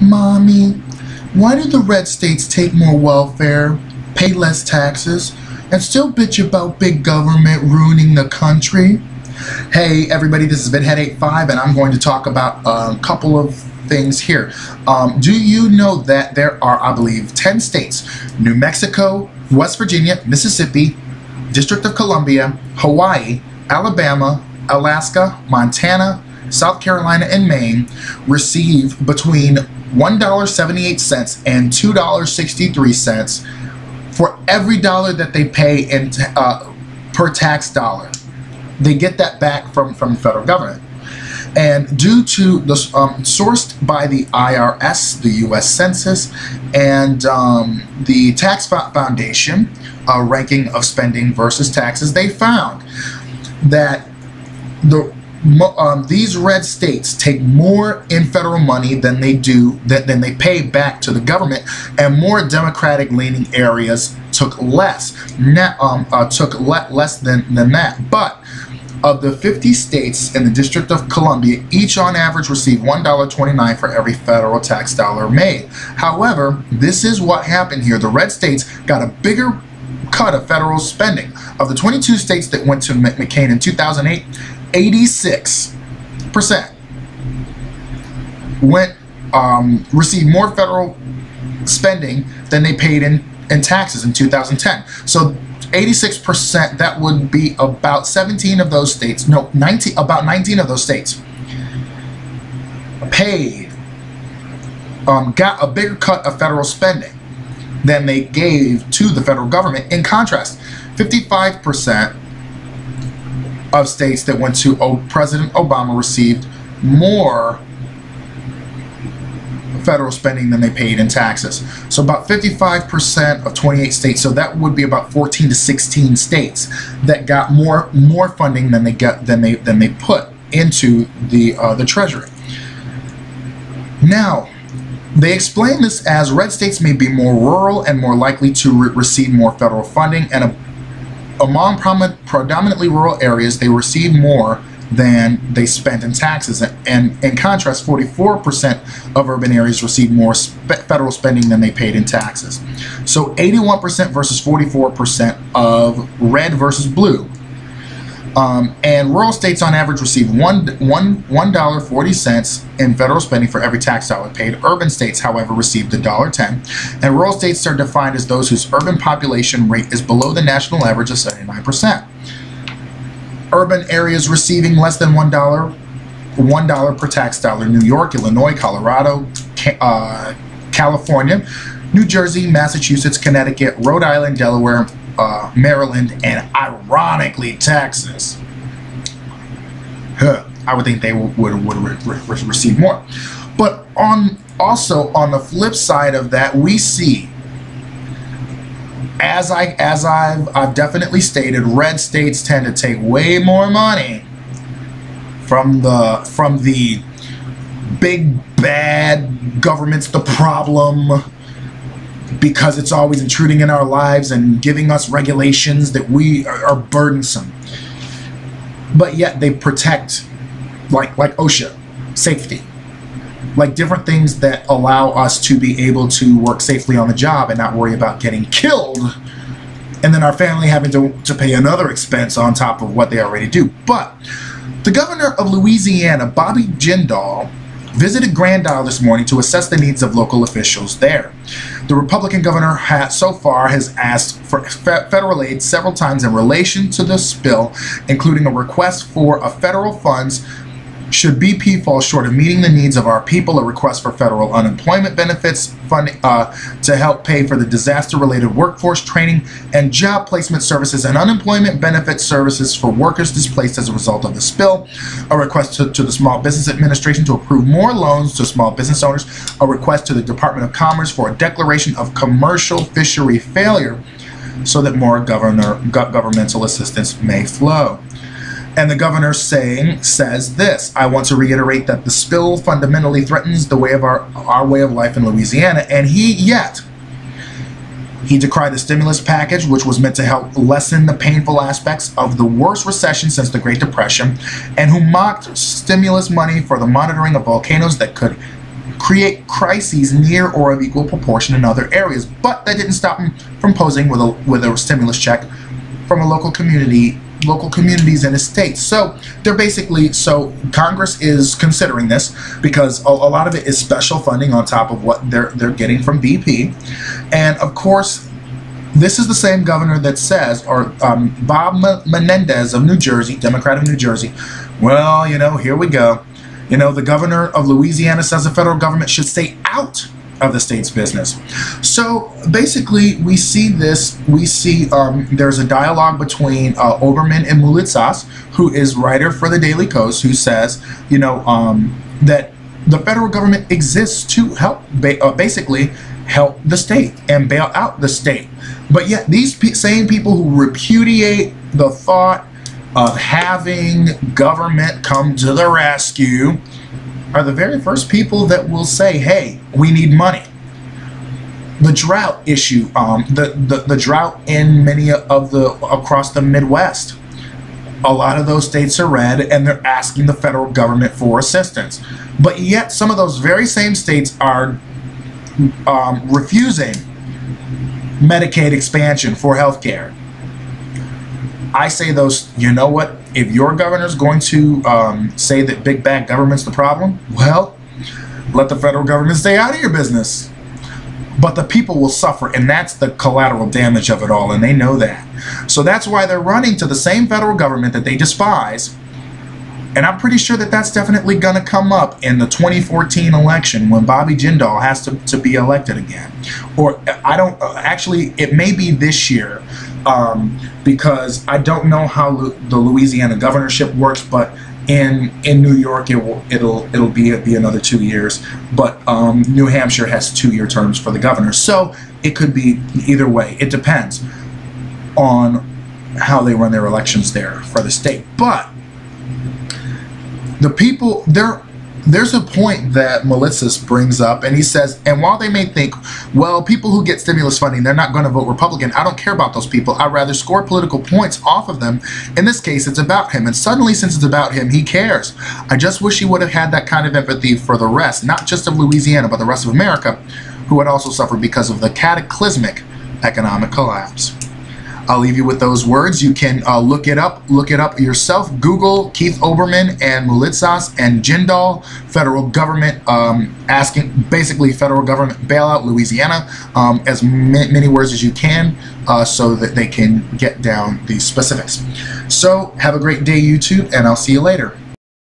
Mommy, why do the red states take more welfare, pay less taxes, and still bitch about big government ruining the country? Hey everybody, this is Headache5 and I'm going to talk about a couple of things here. Do you know that there are, I believe, 10 states, New Mexico, West Virginia, Mississippi, District of Columbia, Hawaii, Alabama, Alaska, Montana, South Carolina, and Maine receive between $1.78 and $2.63 for every dollar that they pay in per tax dollar. They get that back from the federal government. And due to the sourced by the IRS, the U.S. Census, and the Tax Foundation ranking of spending versus taxes, they found that these red states take more in federal money than they pay back to the government, and more Democratic-leaning areas took less. Less than that. But of the 50 states in the District of Columbia, each on average received $1.29 for every federal tax dollar made. However, this is what happened here. The red states got a bigger cut of federal spending. Of the 22 states that went to McCain in 2008, 86% received more federal spending than they paid in taxes in 2010. So 86%, that would be about 17 of those states, no, 19, about 19 of those states paid, got a bigger cut of federal spending than they gave to the federal government. In contrast, 55% of states that went to President Obama received more federal spending than they paid in taxes. So about 55% of 28 states, so that would be about 14 to 16 states that got more funding than they put into the Treasury. Now, they explain this as red states may be more rural and more likely to receive more federal funding, and among predominantly rural areas, they receive more than they spent in taxes. And in contrast, 44% of urban areas receive more federal spending than they paid in taxes. So 81% versus 44% of red versus blue. And rural states on average receive $1.40 in federal spending for every tax dollar paid. Urban states, however, received $1.10. And rural states are defined as those whose urban population rate is below the national average of 79%. Urban areas receiving less than $1 per tax dollar: New York, Illinois, Colorado, California, New Jersey, Massachusetts, Connecticut, Rhode Island, Delaware, Maryland, and ironically Texas. I would think they would receive more. But also on the flip side of that, we see, as I've definitely stated, red states tend to take way more money from the big bad government's the problem, because it's always intruding in our lives and giving us regulations that we are burdensome. But yet they protect, like OSHA, safety, like different things that allow us to be able to work safely on the job and not worry about getting killed, and then our family having to pay another expense on top of what they already do. But the governor of Louisiana, Bobby Jindal, visited Grand Isle this morning to assess the needs of local officials there. The Republican governor so far has asked for federal aid several times in relation to this bill, including a request for federal funds should BP fall short of meeting the needs of our people, a request for federal unemployment benefits funding to help pay for the disaster-related workforce training and job placement services and unemployment benefit services for workers displaced as a result of the spill, a request to the Small Business Administration to approve more loans to small business owners, a request to the Department of Commerce for a declaration of commercial fishery failure so that more governmental assistance may flow. And the governor says this: I want to reiterate that the spill fundamentally threatens the way of our way of life in Louisiana, and he decried the stimulus package, which was meant to help lessen the painful aspects of the worst recession since the Great Depression, and who mocked stimulus money for the monitoring of volcanoes that could create crises near or of equal proportion in other areas. But that didn't stop him from posing with a stimulus check from a local communities in his state. So they're basically, so Congress is considering this because a lot of it is special funding on top of what they're getting from BP. And of course, this is the same governor that says, or Bob Menendez of New Jersey, Democrat of New Jersey, well, you know, here we go. You know, the governor of Louisiana says the federal government should stay out of the state's business. So basically, we see this, there's a dialogue between Oberman and Mulitsas, who is writer for the Daily Kos, who says, you know, that the federal government exists to help, basically help the state and bail out the state. But yet these same people who repudiate the thought of having government come to the rescue are the very first people that will say, hey, we need money. The drought issue, the drought in many of across the Midwest, a lot of those states are red and they're asking the federal government for assistance. But yet some of those very same states are refusing Medicaid expansion for health care. I say those, you know what, if your governor's going to say that big bad government's the problem, well, let the federal government stay out of your business. But the people will suffer, and that's the collateral damage of it all, and they know that. So that's why they're running to the same federal government that they despise. And I'm pretty sure that that's definitely going to come up in the 2014 election when Bobby Jindal has to be elected again. Or I don't, actually, it may be this year. Because I don't know how the Louisiana governorship works, but in New York it'll be another 2 years. But New Hampshire has 2-year terms for the governor, so it could be either way. It depends on how they run their elections there for the state. But the people there's a point that Melitsas brings up, and he says, and while they may think, well, people who get stimulus funding, they're not going to vote Republican, I don't care about those people. I'd rather score political points off of them. In this case, it's about him, and suddenly, since it's about him, he cares. I just wish he would have had that kind of empathy for the rest, not just of Louisiana, but the rest of America, who had also suffered because of the cataclysmic economic collapse. I'll leave you with those words. You can look it up yourself. Google Keith Olbermann and Mulitsas and Jindal, federal government asking, basically federal government bailout Louisiana, as many words as you can, so that they can get down the specifics. So have a great day, YouTube, and I'll see you later.